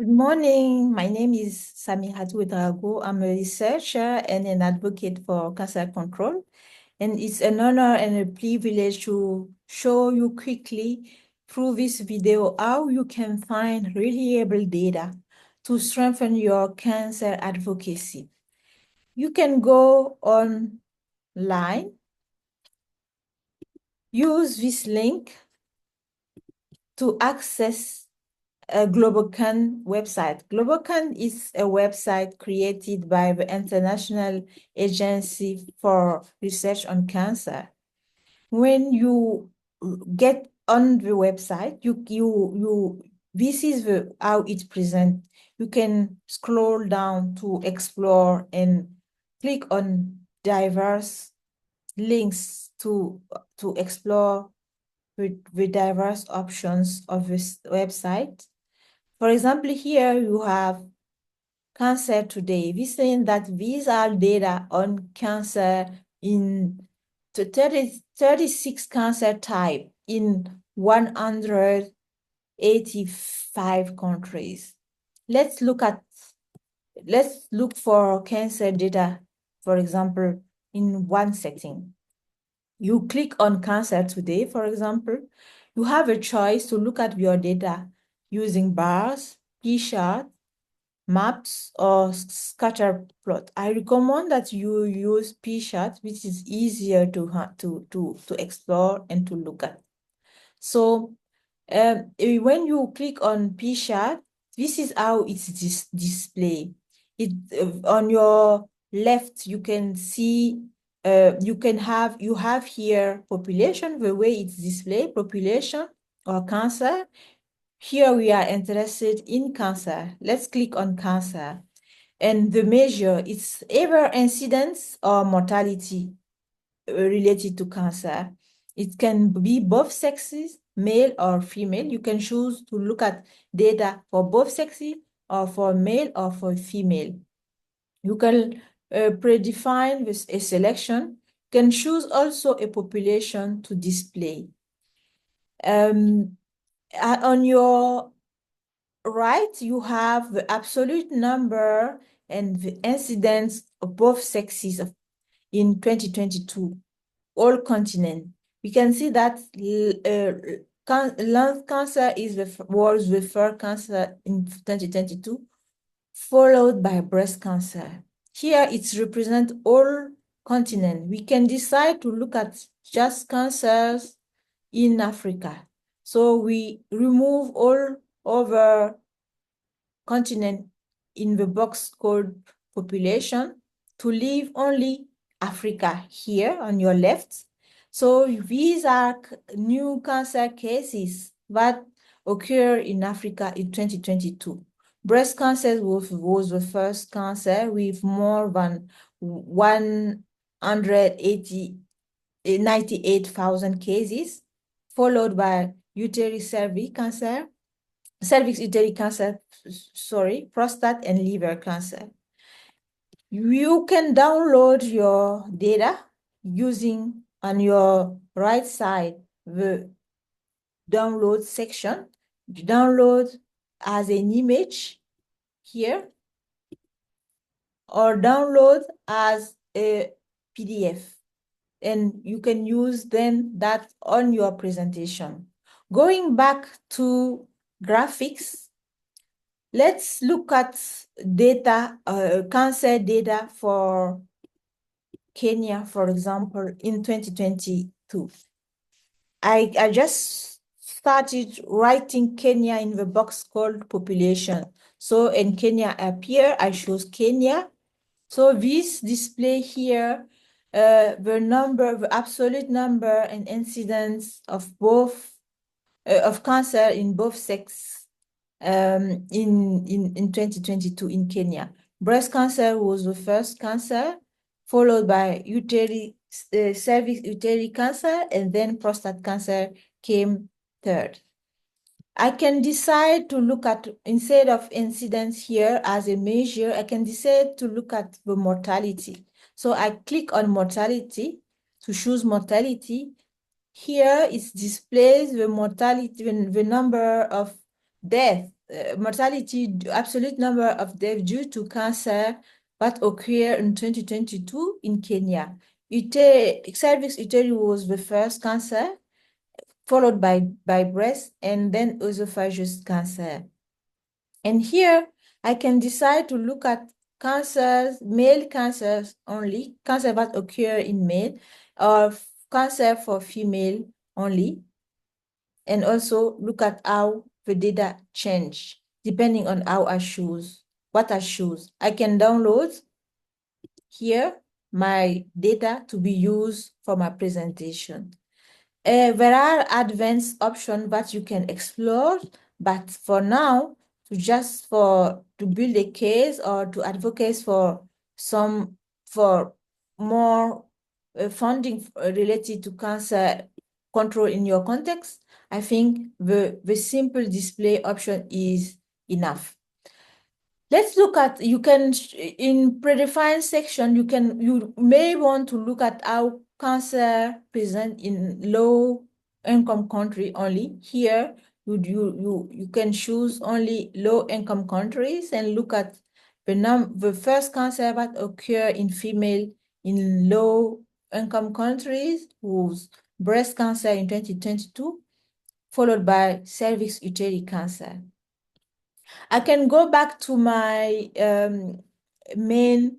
Good morning. My name is Samihatu Ouedraogo. I'm a researcher and an advocate for cancer control. And it's an honor and a privilege to show you quickly through this video how you can find reliable data to strengthen your cancer advocacy. You can go online, use this link to access a Globocan website. Globocan is a website created by the International Agency for Research on Cancer. When you get on the website, this is how it presents. You can scroll down to explore and click on diverse links to explore the diverse options of this website. For example, here you have cancer today. We're saying that these are data on cancer in 36 cancer type in 185 countries. Let's look for cancer data, for example, in one setting. You click on cancer today, for example, you have a choice to look at your data using bars, p-chart, maps, or scatter plot. I recommend that you use p-chart, which is easier to explore and to look at. So when you click on p-chart, this is how it's displayed. On your left, you can see you have here population, the way it's displayed, population or cancer. Here we are interested in cancer. Let's click on cancer. And the measure, it's either incidence or mortality related to cancer. It can be both sexes, male or female. You can choose to look at data for both sexes or for male or for female. You can predefine with a selection. You can choose also a population to display. On your right, you have the absolute number and the incidence of both sexes in 2022, all continents. We can see that lung cancer was the first cancer in 2022, followed by breast cancer. Here it represents all continents. We can decide to look at just cancers in Africa. So we remove all over continent in the box called population to leave only Africa here on your left. So these are new cancer cases that occur in Africa in 2022. Breast cancer was the first cancer with more than 198,000 cases, followed by cervix uterine cancer, prostate and liver cancer. You can download your data using on your right side the download section. You download as an image here or download as a PDF, and you can use then that on your presentation. Going back to graphics, let's look at data, cancer data for Kenya, for example, in 2022. I just started writing Kenya in the box called population. So in Kenya appear, I chose Kenya. So this display here, the absolute number and incidence of both of cancer in both sex in 2022 in Kenya. Breast cancer was the first cancer, followed by cervix uterine cancer, and then prostate cancer came third. I can decide to look at, instead of incidence here as a measure, I can decide to look at the mortality. So I click on mortality to choose mortality. Here it displays the mortality, the number of deaths mortality, absolute number of deaths due to cancer that occurred in 2022 in Kenya. Cervix uteri was the first cancer, followed by breast, and then esophagus cancer. And here I can decide to look at cancers, male cancers only, cancer that occur in male, or cancer for female only, and also look at how the data change depending on how I choose, what I choose. I can download here my data to be used for my presentation. There are advanced options that you can explore, but for now, to build a case or to advocate for more funding related to cancer control in your context, I think the simple display option is enough. Let's look at, in predefined section, you may want to look at how cancer present in low income country only. Here, you can choose only low income countries and look at the first cancer that occur in female in low income countries was breast cancer in 2022, followed by cervix uterine cancer. I can go back to my main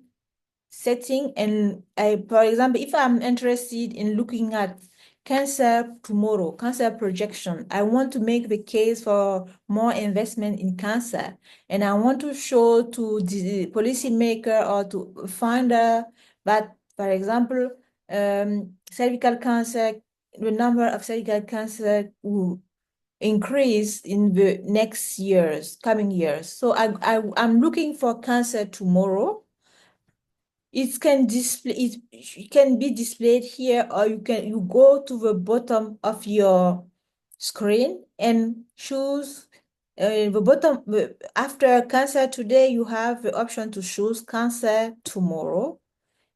setting, and for example, if I'm interested in looking at cancer tomorrow, cancer projection, I want to make the case for more investment in cancer, and I want to show to the policymaker or to funder that, for example, cervical cancer, the number of cervical cancer will increase in the next years, coming years. So I'm looking for cancer tomorrow. It can be displayed here, or you go to the bottom of your screen and choose the bottom. After cancer today, you have the option to choose cancer tomorrow.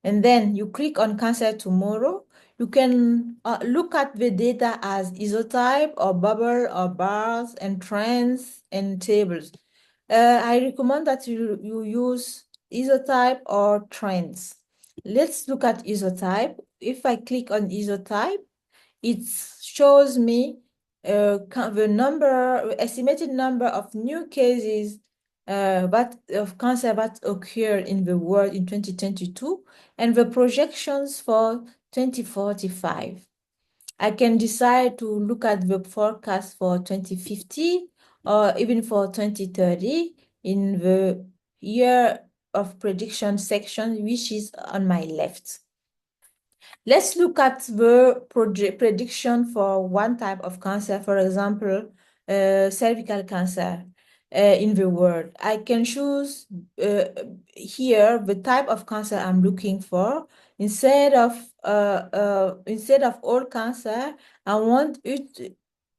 And then you click on cancer tomorrow. You can look at the data as isotype or bubble or bars and trends and tables. I recommend that you use isotype or trends. Let's look at isotype. If I click on isotype, it shows me the estimated number of new cases of cancer that occurred in the world in 2022 and the projections for 2045. I can decide to look at the forecast for 2050 or even for 2030 in the year of prediction section, which is on my left. Let's look at the prediction for one type of cancer, for example, cervical cancer in the world. I can choose here the type of cancer I'm looking for. Instead of all cancer, I want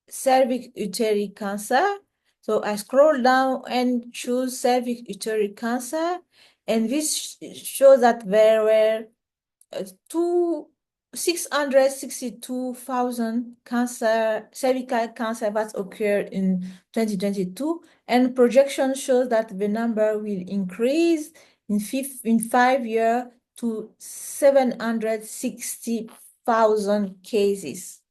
cervix uterine cancer. So I scroll down and choose cervix uterine cancer, and this shows that there were 662,000 cervical cancer that occurred in 2022, and projection shows that the number will increase in 5 years to 760,000 cases.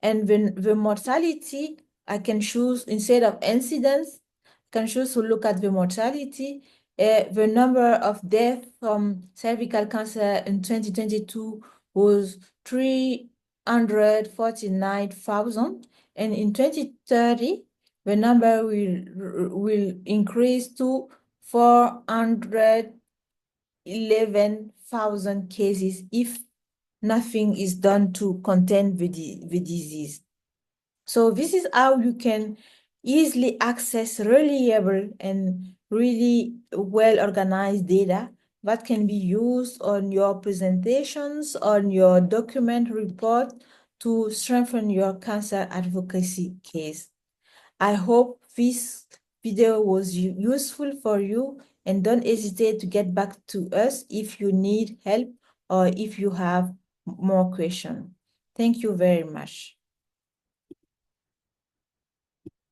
And the mortality, I can choose, instead of incidence, I can choose to look at the mortality. The number of deaths from cervical cancer in 2022 was 349,000, and in 2030, the number will increase to 411,000 cases if nothing is done to contain the disease. So this is how you can easily access reliable and really well-organized data that can be used on your presentations, on your document report to strengthen your cancer advocacy case. I hope this video was useful for you, and don't hesitate to get back to us if you need help or if you have more questions. Thank you very much.